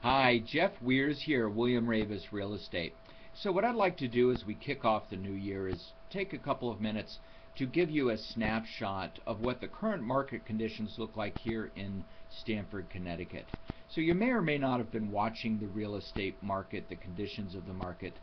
Hi, Jeff Weirs here, William Ravis Real Estate. So what I'd like to do as we kick off the new year is take a couple of minutes to give you a snapshot of what the current market conditions look like here in Stamford, Connecticut. So you may or may not have been watching the real estate market, the conditions of the market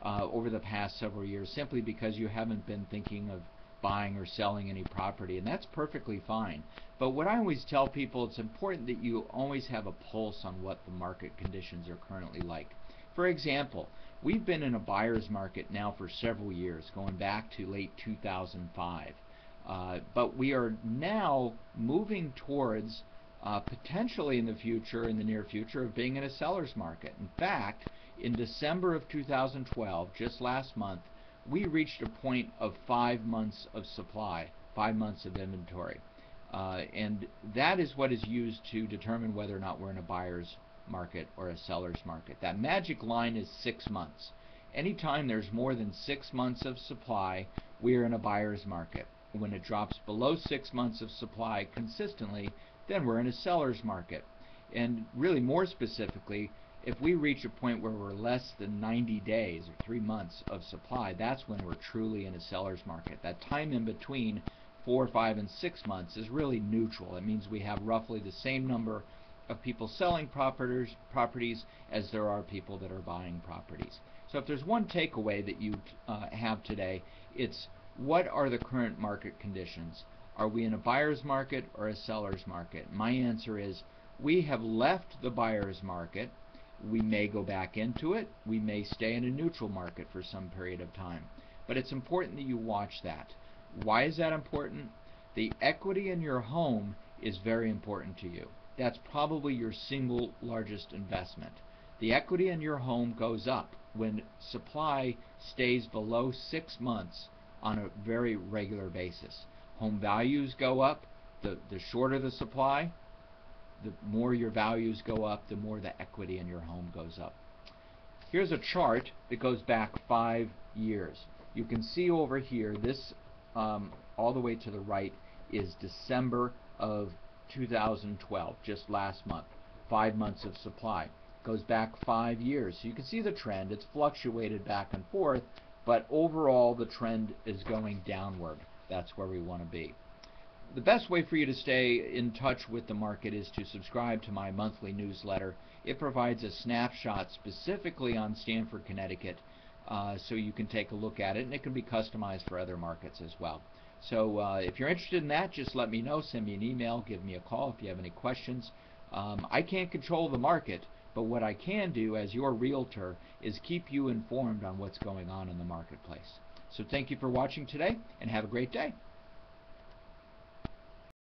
over the past several years simply because you haven't been thinking of buying or selling any property, and that's perfectly fine. But what I always tell people, it's important that you always have a pulse on what the market conditions are currently like. For example, we've been in a buyer's market now for several years, going back to late 2005. But we are now moving towards potentially in the future, in the near future, of being in a seller's market. In fact, in December of 2012, just last month, we reached a point of 5 months of supply, 5 months of inventory. And that is what is used to determine whether or not we're in a buyer's market or a seller's market. That magic line is 6 months. Anytime there's more than 6 months of supply, we're in a buyer's market. When it drops below 6 months of supply consistently, then we're in a seller's market. And really more specifically, if we reach a point where we're less than 90 days or 3 months of supply, that's when we're truly in a seller's market. That time in between 4, 5, and 6 months is really neutral. It means we have roughly the same number of people selling properties as there are people that are buying properties. So if there's one takeaway that you have today, it's what are the current market conditions? Are we in a buyer's market or a seller's market? My answer is we have left the buyer's market. We may go back into it. We may stay in a neutral market for some period of time. But it's important that you watch that. Why is that important? The equity in your home is very important to you. That's probably your single largest investment. The equity in your home goes up when supply stays below 6 months on a very regular basis. Home values go up. The shorter the supply, the more your values go up, the more the equity in your home goes up. Here's a chart that goes back 5 years. You can see over here, this all the way to the right is December of 2012, just last month. 5 months of supply. Goes back 5 years. So you can see the trend. It's fluctuated back and forth, but overall the trend is going downward. That's where we want to be. The best way for you to stay in touch with the market is to subscribe to my monthly newsletter. It provides a snapshot specifically on Stamford, Connecticut, so you can take a look at it, and it can be customized for other markets as well. So if you're interested in that, just let me know. Send me an email, give me a call if you have any questions. I can't control the market, but what I can do as your realtor is keep you informed on what's going on in the marketplace. So thank you for watching today, and have a great day.